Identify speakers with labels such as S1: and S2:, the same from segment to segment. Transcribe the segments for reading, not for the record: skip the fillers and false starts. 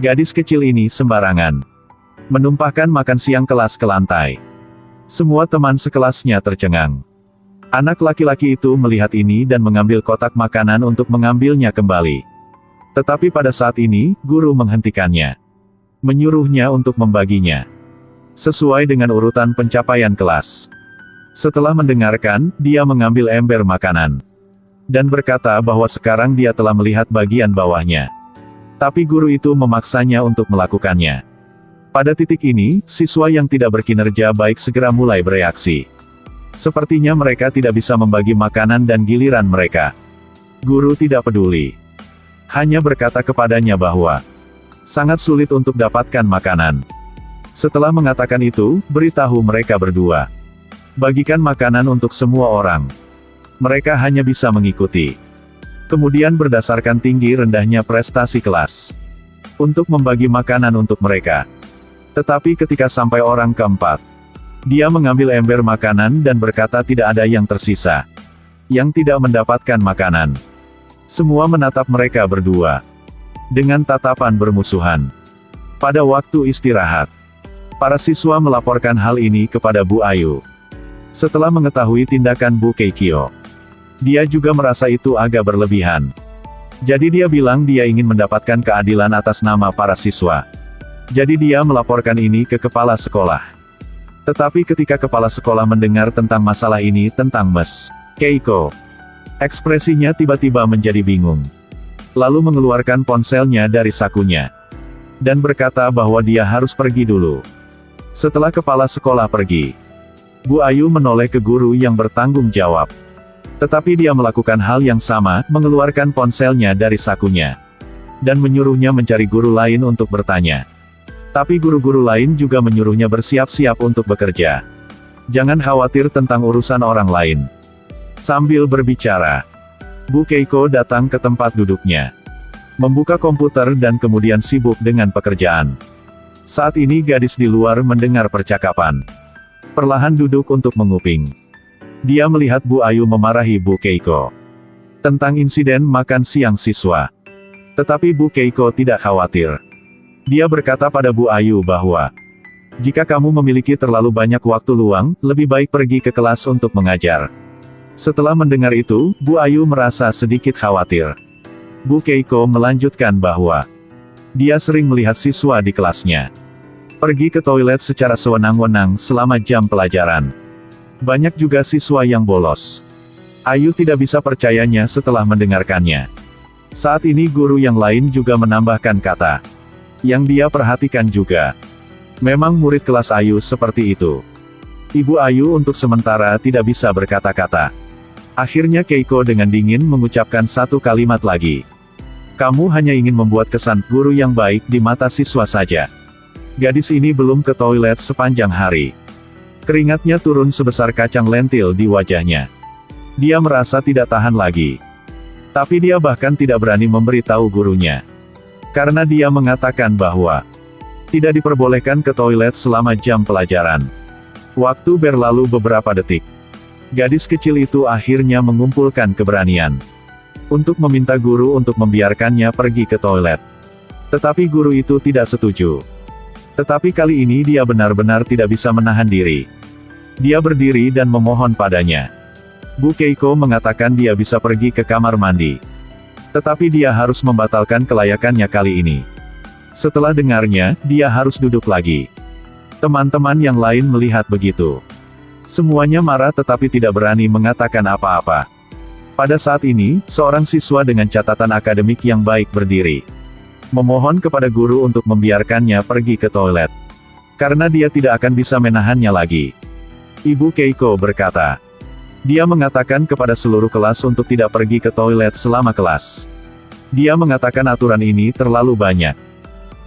S1: Gadis kecil ini sembarangan menumpahkan makan siang kelas ke lantai. Semua teman sekelasnya tercengang. Anak laki-laki itu melihat ini dan mengambil kotak makanan untuk mengambilnya kembali. Tetapi pada saat ini, guru menghentikannya. Menyuruhnya untuk membaginya sesuai dengan urutan pencapaian kelas. Setelah mendengarkan, dia mengambil ember makanan dan berkata bahwa sekarang dia telah melihat bagian bawahnya. Tapi guru itu memaksanya untuk melakukannya. Pada titik ini, siswa yang tidak berkinerja baik segera mulai bereaksi. Sepertinya mereka tidak bisa membagi makanan dan giliran mereka. Guru tidak peduli. Hanya berkata kepadanya bahwa sangat sulit untuk dapatkan makanan. Setelah mengatakan itu, beritahu mereka berdua. Bagikan makanan untuk semua orang. Mereka hanya bisa mengikuti. Kemudian berdasarkan tinggi rendahnya prestasi kelas. Untuk membagi makanan untuk mereka. Tetapi ketika sampai orang keempat, dia mengambil ember makanan dan berkata tidak ada yang tersisa. Yang tidak mendapatkan makanan. Semua menatap mereka berdua. Dengan tatapan bermusuhan. Pada waktu istirahat, para siswa melaporkan hal ini kepada Bu Ayu. Setelah mengetahui tindakan Bu Keikyo, dia juga merasa itu agak berlebihan. Jadi dia bilang dia ingin mendapatkan keadilan atas nama para siswa. Jadi dia melaporkan ini ke kepala sekolah. Tetapi ketika kepala sekolah mendengar tentang masalah ini tentang Ms. Keiko, ekspresinya tiba-tiba menjadi bingung. Lalu mengeluarkan ponselnya dari sakunya. Dan berkata bahwa dia harus pergi dulu. Setelah kepala sekolah pergi, Bu Ayu menoleh ke guru yang bertanggung jawab. Tetapi dia melakukan hal yang sama, mengeluarkan ponselnya dari sakunya. Dan menyuruhnya mencari guru lain untuk bertanya. Tapi guru-guru lain juga menyuruhnya bersiap-siap untuk bekerja. Jangan khawatir tentang urusan orang lain. Sambil berbicara, Bu Keiko datang ke tempat duduknya. Membuka komputer dan kemudian sibuk dengan pekerjaan. Saat ini gadis di luar mendengar percakapan. Perlahan duduk untuk menguping. Dia melihat Bu Ayu memarahi Bu Keiko tentang insiden makan siang siswa. Tetapi Bu Keiko tidak khawatir. Dia berkata pada Bu Ayu bahwa, jika kamu memiliki terlalu banyak waktu luang, lebih baik pergi ke kelas untuk mengajar. Setelah mendengar itu, Bu Ayu merasa sedikit khawatir. Bu Keiko melanjutkan bahwa, dia sering melihat siswa di kelasnya pergi ke toilet secara sewenang-wenang selama jam pelajaran. Banyak juga siswa yang bolos. Ayu tidak bisa percayanya setelah mendengarkannya. Saat ini guru yang lain juga menambahkan kata yang dia perhatikan juga. Memang murid kelas Ayu seperti itu. Ibu Ayu untuk sementara tidak bisa berkata-kata. Akhirnya Keiko dengan dingin mengucapkan satu kalimat lagi. Kamu hanya ingin membuat kesan guru yang baik di mata siswa saja. Gadis ini belum ke toilet sepanjang hari. Keringatnya turun sebesar kacang lentil di wajahnya. Dia merasa tidak tahan lagi. Tapi dia bahkan tidak berani memberitahu gurunya. Karena dia mengatakan bahwa tidak diperbolehkan ke toilet selama jam pelajaran. Waktu berlalu beberapa detik. Gadis kecil itu akhirnya mengumpulkan keberanian untuk meminta guru untuk membiarkannya pergi ke toilet. Tetapi guru itu tidak setuju. Tetapi kali ini dia benar-benar tidak bisa menahan diri. Dia berdiri dan memohon padanya. Bu Keiko mengatakan dia bisa pergi ke kamar mandi. Tetapi dia harus membatalkan kelayakannya kali ini. Setelah dengarnya, dia harus duduk lagi. Teman-teman yang lain melihat begitu. Semuanya marah tetapi tidak berani mengatakan apa-apa. Pada saat ini, seorang siswa dengan catatan akademik yang baik berdiri. Memohon kepada guru untuk membiarkannya pergi ke toilet. Karena dia tidak akan bisa menahannya lagi. Ibu Keiko berkata. Dia mengatakan kepada seluruh kelas untuk tidak pergi ke toilet selama kelas. Dia mengatakan aturan ini terlalu banyak.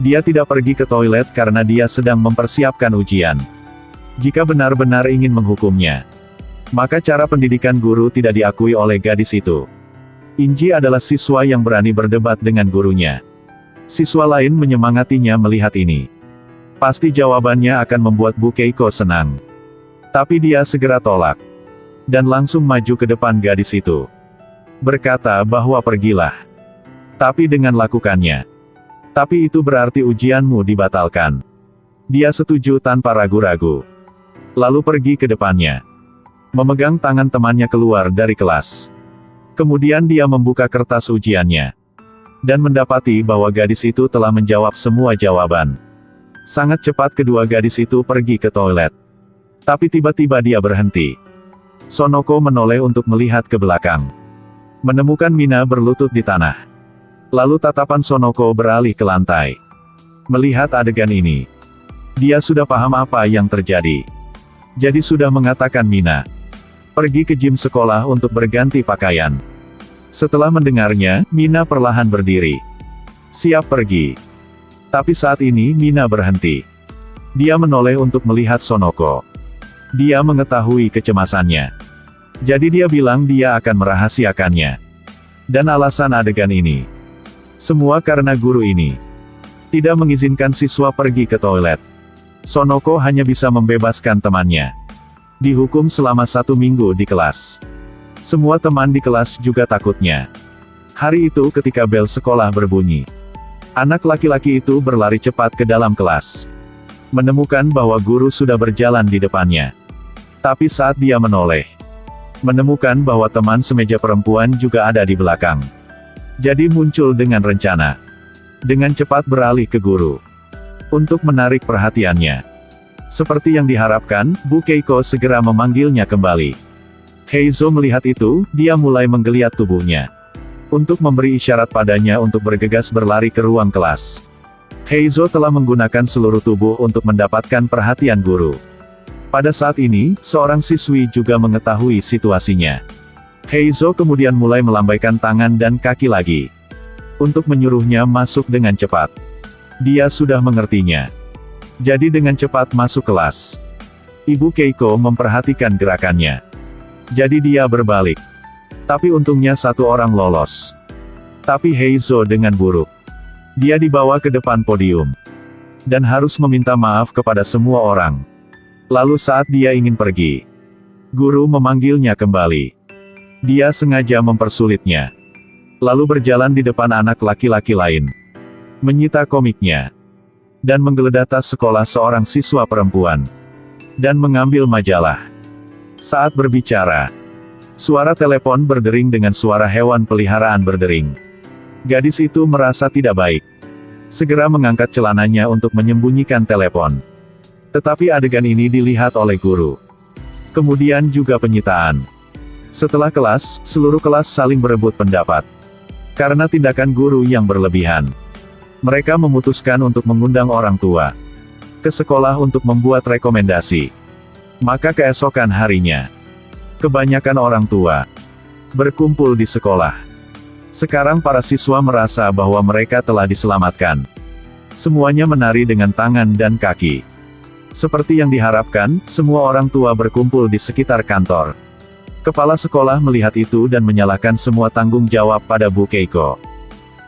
S1: Dia tidak pergi ke toilet karena dia sedang mempersiapkan ujian. Jika benar-benar ingin menghukumnya, maka cara pendidikan guru tidak diakui oleh gadis itu. Inji adalah siswa yang berani berdebat dengan gurunya. Siswa lain menyemangatinya melihat ini. Pasti jawabannya akan membuat Bu Keiko senang. Tapi dia segera tolak. Dan langsung maju ke depan gadis itu. Berkata bahwa pergilah. Tapi dengan lakukannya, Tapi itu berarti ujianmu dibatalkan. Dia setuju tanpa ragu-ragu. Lalu pergi ke depannya. Memegang tangan temannya keluar dari kelas. Kemudian dia membuka kertas ujiannya. Dan mendapati bahwa gadis itu telah menjawab semua jawaban. Sangat cepat kedua gadis itu pergi ke toilet. Tapi tiba-tiba dia berhenti. Sonoko menoleh untuk melihat ke belakang. Menemukan Mina berlutut di tanah. Lalu tatapan Sonoko beralih ke lantai. Melihat adegan ini, dia sudah paham apa yang terjadi. Jadi sudah mengatakan Mina pergi ke gym sekolah untuk berganti pakaian. Setelah mendengarnya, Mina perlahan berdiri. Siap pergi. Tapi saat ini Mina berhenti. Dia menoleh untuk melihat Sonoko. Dia mengetahui kecemasannya. Jadi dia bilang dia akan merahasiakannya. Dan alasan adegan ini, semua karena guru ini tidak mengizinkan siswa pergi ke toilet. Sonoko hanya bisa membebaskan temannya. Dihukum selama 1 minggu di kelas. Semua teman di kelas juga takutnya. Hari itu ketika bel sekolah berbunyi, anak laki-laki itu berlari cepat ke dalam kelas. Menemukan bahwa guru sudah berjalan di depannya. Tapi saat dia menoleh, menemukan bahwa teman semeja perempuan juga ada di belakang. Jadi muncul dengan rencana. Dengan cepat beralih ke guru. Untuk menarik perhatiannya. Seperti yang diharapkan, Bu Keiko segera memanggilnya kembali. Heizo melihat itu, dia mulai menggeliat tubuhnya. Untuk memberi isyarat padanya untuk bergegas berlari ke ruang kelas. Heizo telah menggunakan seluruh tubuh untuk mendapatkan perhatian guru. Pada saat ini, seorang siswi juga mengetahui situasinya. Heizo kemudian mulai melambaikan tangan dan kaki lagi. Untuk menyuruhnya masuk dengan cepat. Dia sudah mengertinya. Jadi dengan cepat masuk kelas. Ibu Keiko memperhatikan gerakannya. Jadi dia berbalik. Tapi untungnya satu orang lolos. Tapi Heizo dengan buruk. Dia dibawa ke depan podium. Dan harus meminta maaf kepada semua orang. Lalu saat dia ingin pergi, guru memanggilnya kembali. Dia sengaja mempersulitnya. Lalu berjalan di depan anak laki-laki lain. Menyita komiknya. Dan menggeledah tas sekolah seorang siswa perempuan. Dan mengambil majalah. Saat berbicara, suara telepon berdering dengan suara hewan peliharaan berdering. Gadis itu merasa tidak baik. Segera mengangkat celananya untuk menyembunyikan telepon. Tetapi adegan ini dilihat oleh guru. Kemudian juga penyitaan. Setelah kelas, seluruh kelas saling berebut pendapat. Karena tindakan guru yang berlebihan. Mereka memutuskan untuk mengundang orang tua ke sekolah untuk membuat rekomendasi. Maka keesokan harinya, kebanyakan orang tua berkumpul di sekolah. Sekarang para siswa merasa bahwa mereka telah diselamatkan. Semuanya menari dengan tangan dan kaki. Seperti yang diharapkan, semua orang tua berkumpul di sekitar kantor. Kepala sekolah melihat itu dan menyalahkan semua tanggung jawab pada Bu Keiko.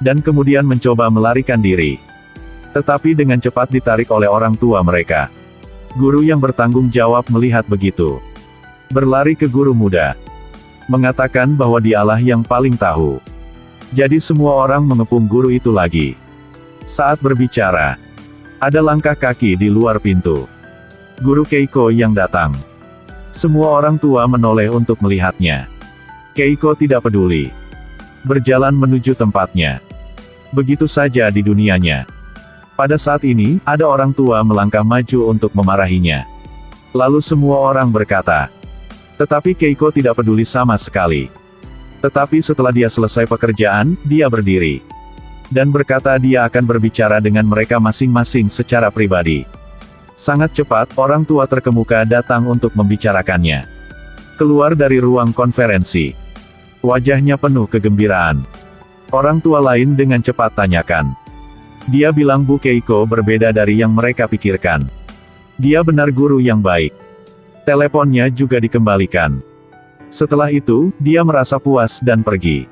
S1: Dan kemudian mencoba melarikan diri. Tetapi dengan cepat ditarik oleh orang tua mereka. Guru yang bertanggung jawab melihat begitu. Berlari ke guru muda. Mengatakan bahwa dialah yang paling tahu. Jadi semua orang mengepung guru itu lagi. Saat berbicara, ada langkah kaki di luar pintu. Guru Keiko yang datang. Semua orang tua menoleh untuk melihatnya. Keiko tidak peduli. Berjalan menuju tempatnya. Begitu saja di dunianya. Pada saat ini, ada orang tua melangkah maju untuk memarahinya. Lalu semua orang berkata. Tetapi Keiko tidak peduli sama sekali. Tetapi setelah dia selesai pekerjaan, dia berdiri. Dan berkata dia akan berbicara dengan mereka masing-masing secara pribadi. Sangat cepat, orang tua terkemuka datang untuk membicarakannya. Keluar dari ruang konferensi. Wajahnya penuh kegembiraan. Orang tua lain dengan cepat tanyakan. Dia bilang Bu Keiko berbeda dari yang mereka pikirkan. Dia benar guru yang baik. Teleponnya juga dikembalikan. Setelah itu, dia merasa puas dan pergi.